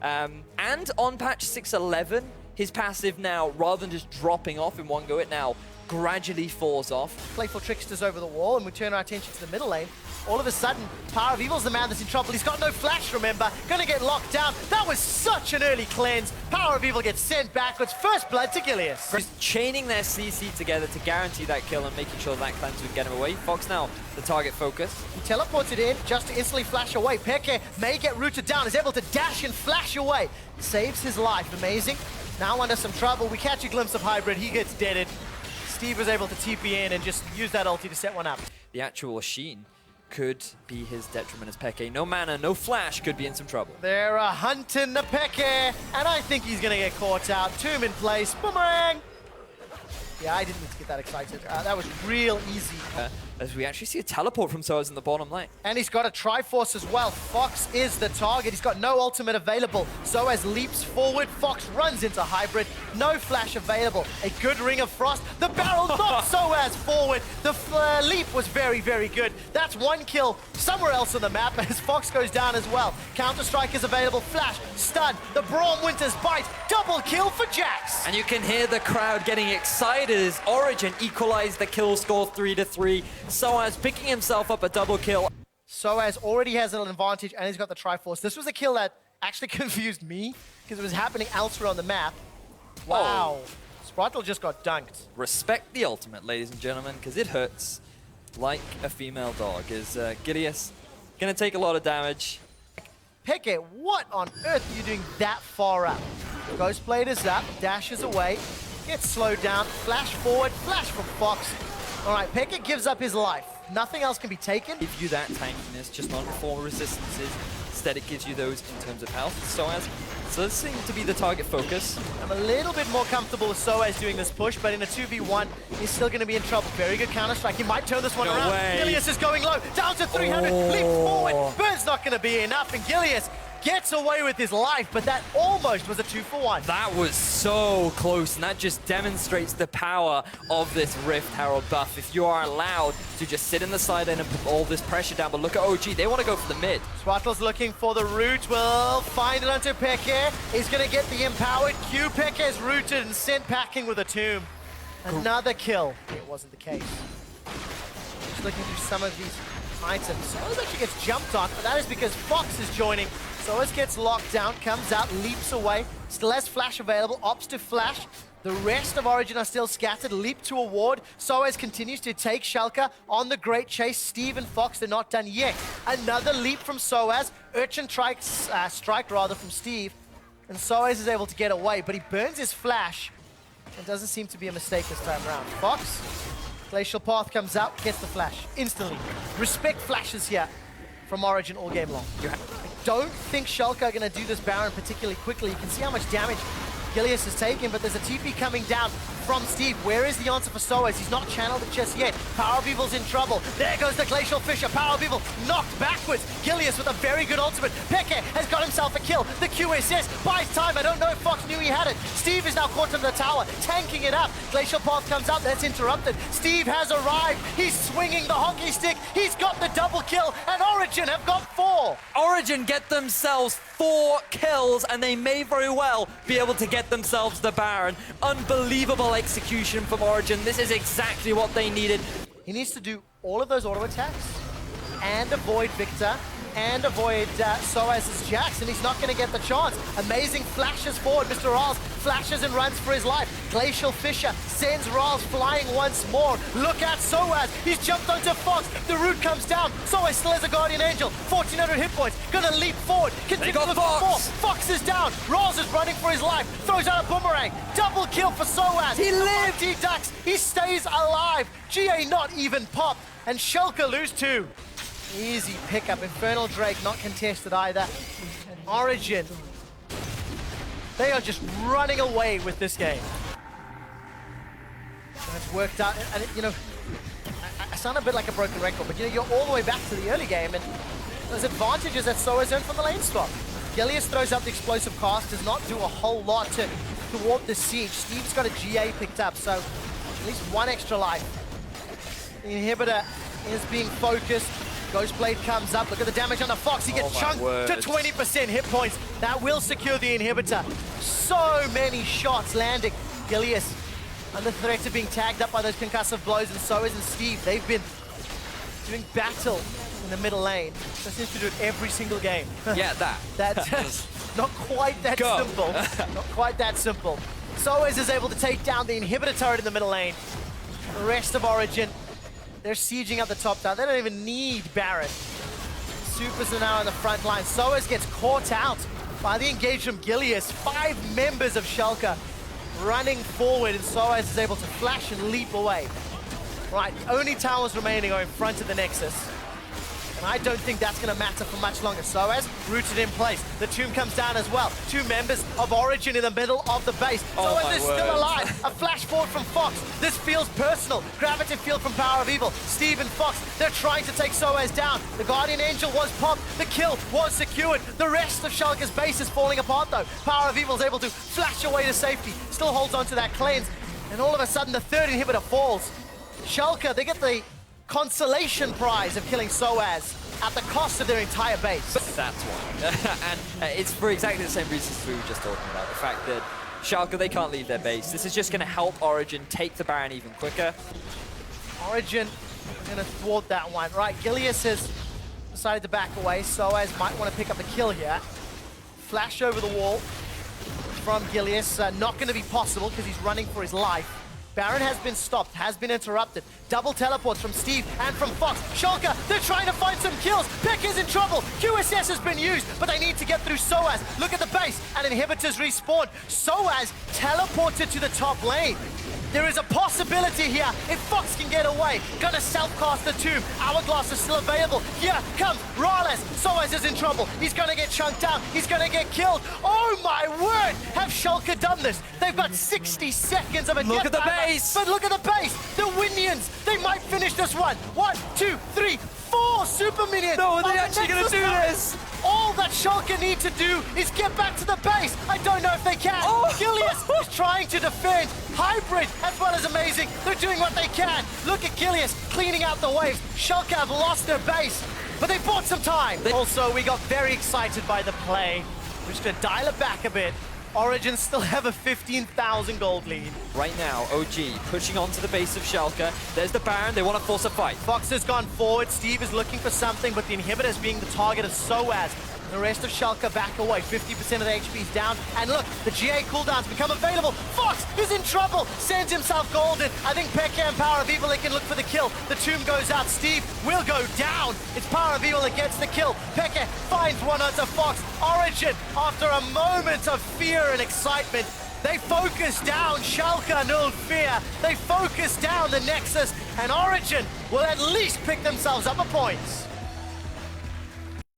And on patch 6.11, his passive now, rather than just dropping off in one go, it now gradually falls off. Playful Trickster's over the wall, and we turn our attention to the middle lane. All of a sudden, PowerOfEvil's the man that's in trouble. He's got no flash, remember? Gonna get locked down. That was such an early cleanse. PowerOfEvil gets sent backwards. First blood to Gilius. Just chaining their CC together to guarantee that kill and making sure that cleanse would get him away. Fox now, the target focus. He teleports it in just to instantly flash away. Peke may get rooted down, is able to dash and flash away. Saves his life, amazing. Now under some trouble, we catch a glimpse of Hybrid. He gets deaded. Steve was able to TP in and just use that ulti to set one up. The actual Sheen could be his detriment as Peke. No mana, no flash, could be in some trouble. They're hunting the Peke, and I think he's gonna get caught out. Tomb in place, boomerang! Yeah, I didn't need to get that excited. That was real easy. As we actually see a teleport from Soaz in the bottom lane. And he's got a Triforce as well. Fox is the target. He's got no ultimate available. Soaz leaps forward. Fox runs into Hybrid. No flash available. A good Ring of Frost. The barrel knocks Soaz forward. The leap was very, very good. That's one kill somewhere else on the map as Fox goes down as well. Counter-Strike is available. Flash, stun, the Braum Winter's Bite. Double kill for Jax. And you can hear the crowd getting excited as Origen equalized the kill score 3-3. Soaz picking himself up a double kill. Soaz already has an advantage and he's got the Triforce. This was a kill that actually confused me because it was happening elsewhere on the map. Wow. Sprattel just got dunked. Respect the ultimate, ladies and gentlemen, because it hurts like a female dog. Is Gilius going to take a lot of damage? Peke, what on earth are you doing that far up? Ghostblade is up, dashes away, gets slowed down, flash forward, flash from Fox. All right, Peke gives up his life. Nothing else can be taken. Give you that tankiness, just not for resistances. Instead, it gives you those in terms of health. So this seems to be the target focus. I'm a little bit more comfortable with Soaz doing this push, but in a 2v1, he's still going to be in trouble. Very good Counter-Strike. He might turn this one around. Gilius is going low, down to 300, leap forward. Burn's not going to be enough, and Gilius gets away with his life, but that almost was a 2-for-1. That was so close, and that just demonstrates the power of this Rift Herald buff. If you are allowed to just sit in the side lane and put all this pressure down, but look at OG, they want to go for the mid. Sprattel's looking for the root, will find it onto Peke. He's going to get the empowered Q. Peke is rooted and sent packing with a tomb. Another kill. It wasn't the case. Just looking through some of these items. Soaz actually gets jumped on, but that is because Fox is joining. Soaz gets locked down, comes out, leaps away. Still has flash available, opts to flash. The rest of Origen are still scattered, leap to a ward. Soaz continues to take SCHALKE on the great chase. Steve and Fox, they're not done yet. Another leap from Soaz. Urchin strike rather from Steve. And Soaz is able to get away, but he burns his flash. It doesn't seem to be a mistake this time around. Fox, Glacial Path comes out, gets the flash instantly. Respect flashes here from Origen all game long. I don't think SCHALKE are going to do this Baron particularly quickly. You can see how much damage Gilius is taking, but there's a TP coming down from Steve. Where is the answer for Soaz? He's not channeled it just yet. PowerOfEvil's in trouble. There goes the Glacial Fissure. PowerOfEvil knocked backwards. Gilius with a very good ultimate. Peke has got himself a kill. The QSS buys time. I don't know if Fox knew he had it. Steve is now caught in the tower, tanking it up. Glacial Path comes up. That's interrupted. Steve has arrived. He's swinging the hockey stick. He's got the double kill, and Origen have got 4. Origen get themselves 4 kills, and they may very well be able to get themselves the Baron. Unbelievable execution from Origen. This is exactly what they needed. He needs to do all of those auto attacks and avoid VIktor and avoid Soaz's Jax, and he's not going to get the chance. Amazing flashes forward. MrRalleZ flashes and runs for his life. Glacial Fissure sends RalleZ flying once more. Look at Soaz. He's jumped onto Fox. The root comes down. Soaz still has a Guardian Angel. 1,400 hit points. Gonna leap forward. Continue to look for Fox. Fox is down. RalleZ is running for his life. Throws out a boomerang. Double kill for Soaz. He lived. He ducks. He stays alive. GA not even popped. And SCHALKE lose 2. Easy pickup. Infernal Drake not contested either. And Origen, they are just running away with this game. And it's worked out. And you know, I sound a bit like a broken record, but you know, you're all the way back to the early game, and there's advantages that Soaz earned from the lane swap. Gilius throws up the explosive cast, does not do a whole lot to thwart the siege. Steve's got a GA picked up, so at least 1 extra life. The inhibitor is being focused. Ghostblade comes up. Look at the damage on the Fox. He gets chunked to 20% hit points. That will secure the inhibitor. So many shots landing. Gilius under threat of being tagged up by those concussive blows, and so is Steve. They've been doing battle in the middle lane. That seems to do it every single game. Yeah, That's not quite that simple. Not quite that simple. Soaz is able to take down the inhibitor turret in the middle lane. The rest of Origen, they're sieging up the top tower. They don't even need Baron. Supers are now in the front line. Soaz gets caught out by the engage from Gilius. 5 members of SCHALKE running forward, and Soaz is able to flash and leap away. Right, the only towers remaining are in front of the Nexus. And I don't think that's going to matter for much longer. Soaz rooted in place. The tomb comes down as well. 2 members of Origen in the middle of the base. Soaz is still alive. A flash forward from Fox. This feels personal. Gravity field from PowerOfEvil. Steve and Fox, they're trying to take Soaz down. The Guardian Angel was popped. The kill was secured. The rest of SCHALKE's base is falling apart though. PowerOfEvil is able to flash away to safety. Still holds on to that cleanse. And all of a sudden the 3rd inhibitor falls. SCHALKE, they get the consolation prize of killing Soaz at the cost of their entire base. That's why. And it's for exactly the same reasons we were just talking about. The fact that SCHALKE, they can't leave their base. This is just going to help Origen take the Baron even quicker. Origen going to thwart that one. Right, Gilius has decided to back away. Soaz might want to pick up the kill here. Flash over the wall from Gilius. Not going to be possible because he's running for his life. Baron has been stopped, has been interrupted. Double teleports from Steve and from Fox. SCHALKE, they're trying to find some kills. PeKe's in trouble. QSS has been used, but they need to get through Soaz. Look at the base, and inhibitors respawn. Soaz teleported to the top lane. There is a possibility here if Fox can get away. Gonna self-cast the tomb. Hourglass is still available. Here comes MrRalleZ. Soaz is in trouble. He's gonna get chunked down. He's gonna get killed. Oh my word! Have SCHALKE done this? They've got 60 seconds of a Look at the base! But look at the base! The Winions! They might finish this one. 1, 2, 3, 4 super minions! No, are they actually gonna do this? All that SCHALKE need to do is get back to the base. I don't know if they can. Gilius is trying to defend. Hybrid as well as amazing. They're doing what they can. Look at Gilius cleaning out the waves. SCHALKE have lost their base, but they bought some time. Also, we got very excited by the play. We're just gonna dial it back a bit. Origen still have a 15,000 gold lead. Right now, OG pushing onto the base of SCHALKE. There's the Baron. They want to force a fight. Fox has gone forward. Steve is looking for something, but the inhibitor is being the target of Soaz. The rest of SCHALKE back away. 50% of the HP is down. And look, the GA cooldowns become available. Fox is in trouble. Sends himself golden. I think PeKe and PowerOfEvil, they can look for the kill. The tomb goes out. Steve will go down. It's PowerOfEvil that gets the kill. PeKe finds one onto Fox. Origen, after a moment of fear and excitement, they focus down SCHALKE, no fear. They focus down the Nexus, and Origen will at least pick themselves up a point.